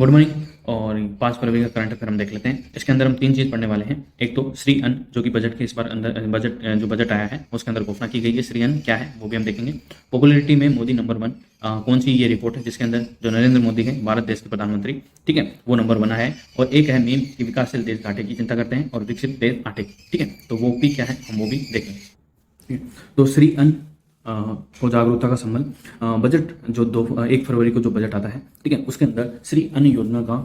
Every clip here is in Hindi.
Good morning. और 5 फरवरी का करंट अफेयर हम देख लेते हैं। इसके अंदर हम 3 चीज़ पढ़ने वाले हैं। एक तो श्री अन्न, जो कि बजट के इस बार अंदर बजट आया है उसके अंदर घोषणा की गई है। श्री अन्न क्या है वो भी हम देखेंगे। पॉपुलैरिटी में मोदी नंबर 1, कौन सी ये रिपोर्ट है जिसके अंदर जो नरेंद्र मोदी है, भारत देश के प्रधानमंत्री, ठीक है, वो नंबर 1 आया है। और एक है मीम कि विकासशील देश घाटे की चिंता करते हैं और विकसित देश आटे की, ठीक है, तो वो भी क्या है हम वो भी देखेंगे, ठीक है। तो श्री अन्न को जागरूकता का संबल, बजट जो 1 फरवरी को जो बजट आता है, ठीक है, उसके अंदर श्री अन्न योजना का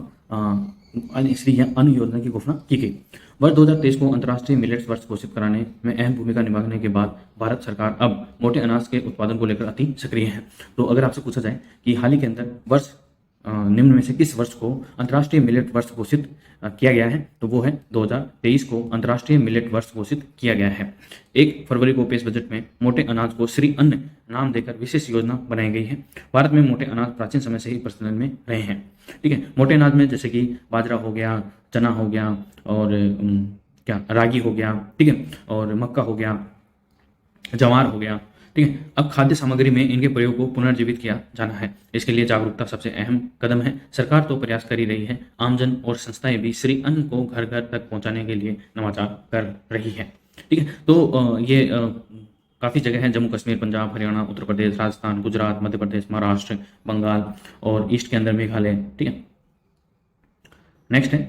श्री अन्न योजना की घोषणा की गई। वर्ष 2023 को अंतर्राष्ट्रीय मिलेट्स वर्ष घोषित कराने में अहम भूमिका निभाने के बाद भारत सरकार अब मोटे अनाज के उत्पादन को लेकर अति सक्रिय है। तो अगर आपसे पूछा जाए कि हाल ही के अंदर वर्ष निम्न में से किस वर्ष को अंतर्राष्ट्रीय मिलेट वर्ष घोषित किया गया है, तो वो है 2023 को अंतर्राष्ट्रीय मिलेट वर्ष घोषित किया गया है। 1 फरवरी को पेश बजट में मोटे अनाज को श्री अन्न नाम देकर विशेष योजना बनाई गई है। भारत में मोटे अनाज प्राचीन समय से ही प्रचलन में रहे हैं, ठीक है। मोटे अनाज में जैसे कि बाजरा हो गया, चना हो गया और क्या रागी हो गया, ठीक है, और मक्का हो गया, जवार हो गया, ठीक है। अब खाद्य सामग्री में इनके प्रयोग को पुनर्जीवित किया जाना है। इसके लिए जागरूकता सबसे अहम कदम है। सरकार तो प्रयास कर ही रही है, आमजन और संस्थाएं भी श्री अन्न को घर घर तक पहुंचाने के लिए नवाचार कर रही है, ठीक है। तो ये काफ़ी जगह है, जम्मू कश्मीर, पंजाब, हरियाणा, उत्तर प्रदेश, राजस्थान, गुजरात, मध्य प्रदेश, महाराष्ट्र, बंगाल और ईस्ट के अंदर मेघालय, ठीक है। नेक्स्ट है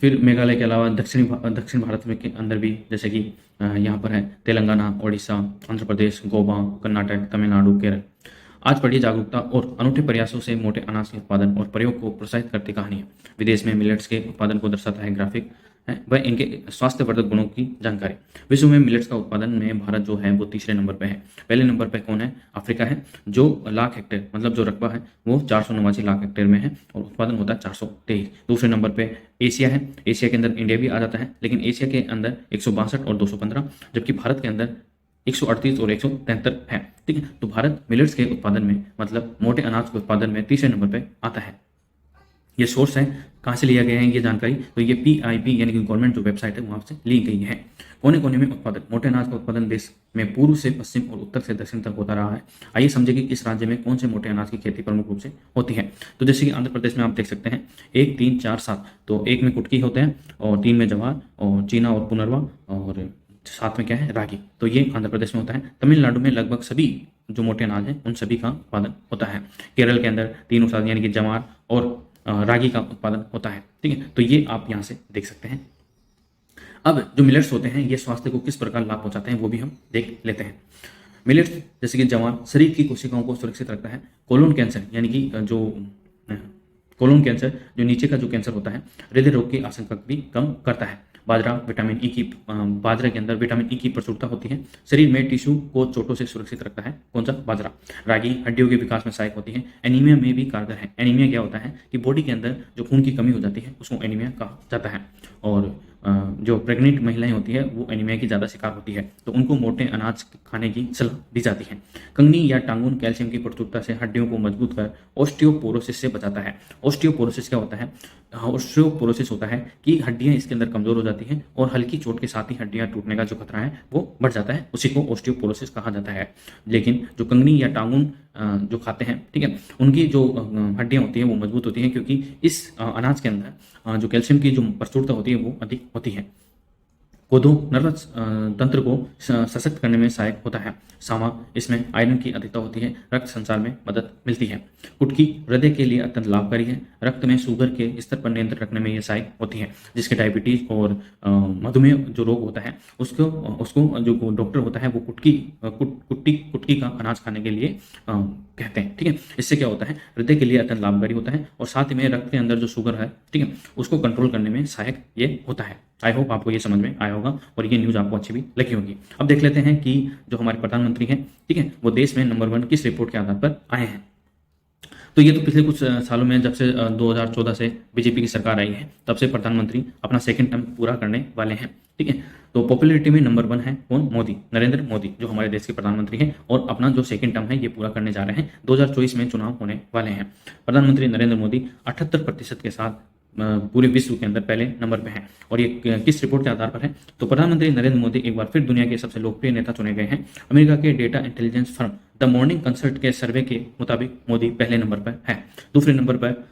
फिर मेघालय के अलावा दक्षिण भारत में के अंदर भी, जैसे कि यहाँ पर है तेलंगाना, ओडिशा, आंध्र प्रदेश, गोवा, कर्नाटक, तमिलनाडु, केरल। आज पढ़िए जागरूकता और अनूठे प्रयासों से मोटे अनाज के उत्पादन और प्रयोग को प्रोत्साहित करती कहानी है। विदेश में मिलेट्स के उत्पादन को दर्शाता है ग्राफिक है, वह इनके स्वास्थ्यवर्धक गुणों की जानकारी। विश्व में मिलेट्स का उत्पादन में भारत जो है वो तीसरे नंबर पे है। पहले नंबर पे कौन है? अफ्रीका है, जो लाख हेक्टेयर मतलब जो रकबा है वो 489 लाख हेक्टेयर में है और उत्पादन होता है 423। दूसरे नंबर पे एशिया है। एशिया के अंदर इंडिया भी आ जाता है, लेकिन एशिया के अंदर 162 और 215, जबकि भारत के अंदर 138 और 173 है, ठीक है। तो भारत मिलेट्स के उत्पादन में मतलब मोटे अनाज के उत्पादन में तीसरे नंबर पे आता है। ये सोर्स है, कहाँ से लिया गया है ये जानकारी, तो ये PIB यानी कि गवर्नमेंट जो वेबसाइट है वहाँ से ली गई है। कोने कोने में उत्पादन, मोटे अनाज का उत्पादन देश में पूर्व से पश्चिम और उत्तर से दक्षिण तक होता रहा है। आइए समझे कि इस राज्य में कौन से मोटे अनाज की खेती प्रमुख रूप से होती है। तो जैसे कि आंध्र प्रदेश में आप देख सकते हैं 1, 3, 4, 7, तो 1 में कुटकी होते हैं और 3 में जवार और चीना और पुनरवा और 7 में क्या है? रागी। तो ये आंध्र प्रदेश में होता है। तमिलनाडु में लगभग सभी जो मोटे अनाज हैं उन सभी का उत्पादन होता है। केरल के अंदर तीनों साथ यानी कि जवार और रागी का उत्पादन होता है, ठीक है। तो ये आप यहाँ से देख सकते हैं। अब जो मिलेट्स होते हैं ये स्वास्थ्य को किस प्रकार लाभ पहुंचाते हैं वो भी हम देख लेते हैं। मिलेट्स जैसे कि जवार शरीर की कोशिकाओं को सुरक्षित रखता है। कोलोन कैंसर यानी कि जो कोलोन कैंसर जो नीचे का जो कैंसर होता है, हृदय रोग की आशंका भी कम करता है। बाजरा बाजरा के अंदर विटामिन ई की प्रचुरता होती है। शरीर में टिश्यू को चोटों से सुरक्षित रखता है। कौन सा? बाजरा। रागी हड्डियों के विकास में सहायक होती है। एनीमिया में भी कारगर है। एनीमिया क्या होता है कि बॉडी के अंदर जो खून की कमी हो जाती है उसको एनीमिया कहा जाता है। और जो प्रेग्नेंट महिलाएं होती है वो एनीमिया की ज़्यादा शिकार होती है, तो उनको मोटे अनाज खाने की सलाह दी जाती है। कंगनी या टांगून कैल्शियम की प्रचुरता से हड्डियों को मजबूत कर ऑस्टियोपोरोसिस से बचाता है। ऑस्टियोपोरोसिस क्या होता है? ऑस्टियोपोरोसिस होता है कि हड्डियां इसके अंदर कमजोर हो जाती हैं और हल्की चोट के साथ ही हड्डियां टूटने का जो खतरा है वो बढ़ जाता है, उसी को ऑस्टियोपोरोसिस कहा जाता है। लेकिन जो कंगनी या टांगून जो खाते हैं, ठीक है, उनकी जो हड्डियां होती हैं वो मजबूत होती हैं, क्योंकि इस अनाज के अंदर जो कैल्शियम की जो प्रचुरता होती है वो अधिक होती है। कोदो नर्वस तंत्र को सशक्त करने में सहायक होता है। सामा, इसमें आयरन की अधिकता होती है, रक्त संचार में मदद मिलती है। कुटकी हृदय के लिए अत्यंत लाभकारी है। रक्त में शुगर के स्तर पर नियंत्रण रखने में यह सहायक होती है। जिसके डायबिटीज और मधुमेह जो रोग होता है उसको जो डॉक्टर होता है वो कुटकी का अनाज खाने के लिए कहते हैं, ठीक है। इससे क्या होता है? हृदय के लिए अत्यंत लाभकारी होता है और साथ ही में रक्त के अंदर जो शुगर है, ठीक है, उसको कंट्रोल करने में सहायक ये होता है। आई होप आपको ये समझ में आया होगा और ये न्यूज़ आपको अच्छी भी लगी होगी। अब देख लेते हैं कि जो हमारे प्रधानमंत्री हैं, ठीक है, वो देश में नंबर 1 किस रिपोर्ट के आधार पर आए हैं। तो ये तो पिछले कुछ सालों में जब से 2014 से बीजेपी की सरकार आई है तब से प्रधानमंत्री अपना सेकंड टर्म पूरा करने वाले हैं, ठीक है। तो पॉपुलैरिटी में नंबर 1 है कौन? मोदी, नरेंद्र मोदी, जो हमारे देश के प्रधानमंत्री हैं और अपना जो सेकंड टर्म है ये पूरा करने जा रहे हैं। 2024 में चुनाव होने वाले हैं। प्रधानमंत्री नरेंद्र मोदी 78% के साथ पूरे विश्व के अंदर पहले नंबर पे हैं। और ये किस रिपोर्ट के आधार पर है? तो प्रधानमंत्री नरेंद्र मोदी एक बार फिर दुनिया के सबसे लोकप्रिय नेता चुने गए हैं। अमेरिका के data intelligence firm the morning consult के सर्वे के मुताबिक मोदी पहले नंबर पर है। दूसरे नंबर पर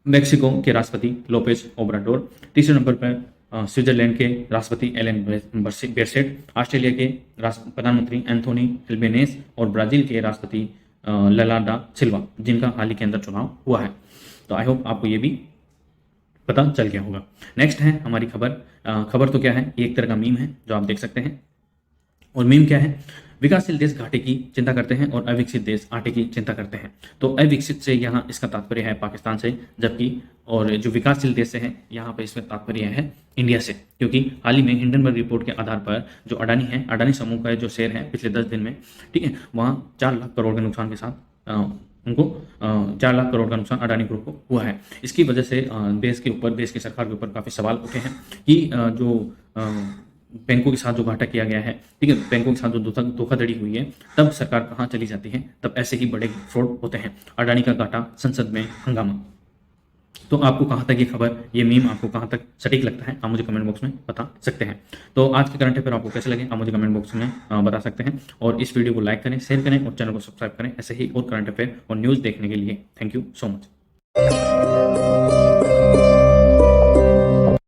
मेक्सिको के राष्ट्रपति लोपेज ओब्राडोर। तीसरे नंबर पर स्विट्जरलैंड के राष्ट्रपति एलन बेरसेट, ऑस्ट्रेलिया के प्रधानमंत्री एंथोनी एल्बेनेस और ब्राजील के राष्ट्रपति लला दा सिल्वा, जिनका हाल ही के अंदर चुनाव हुआ है। तो आई होप आपको ये भी पता चल गया होगा। नेक्स्ट है हमारी खबर तो क्या है, ये एक तरह का मीम है जो आप देख सकते हैं। और मीम क्या है, विकासशील देश घाटे की चिंता करते हैं और अविकसित देश आटे की चिंता करते हैं। तो अविकसित से यहाँ इसका तात्पर्य है पाकिस्तान से, जबकि और जो विकासशील देश से है यहाँ पर इसमें तात्पर्य है इंडिया से, क्योंकि हाल ही में हिंडनबर्ग रिपोर्ट के आधार पर जो अडानी है, अडानी समूह का जो शेयर है पिछले 10 दिन में, ठीक है, वहाँ 4 लाख करोड़ के नुकसान के साथ उनको 4 लाख करोड़ का नुकसान अडानी ग्रुप को हुआ है। इसकी वजह से देश की सरकार के ऊपर काफ़ी सवाल उठे हैं कि जो बैंकों के साथ जो घाटा किया गया है, ठीक है, बैंकों के साथ जो धोखाधड़ी हुई है, तब सरकार कहाँ चली जाती है, तब ऐसे ही बड़े फ्रॉड होते हैं। अडानी का घाटा, संसद में हंगामा। तो आपको कहाँ तक ये खबर, ये मीम आपको कहाँ तक सटीक लगता है, आप मुझे कमेंट बॉक्स में बता सकते हैं। तो आज के करंट अफेयर आपको कैसे लगे, आप मुझे कमेंट बॉक्स में बता सकते हैं। और इस वीडियो को लाइक करें, शेयर करें और चैनल को सब्सक्राइब करें ऐसे ही और करंट अफेयर और न्यूज़ देखने के लिए। Thank you so much.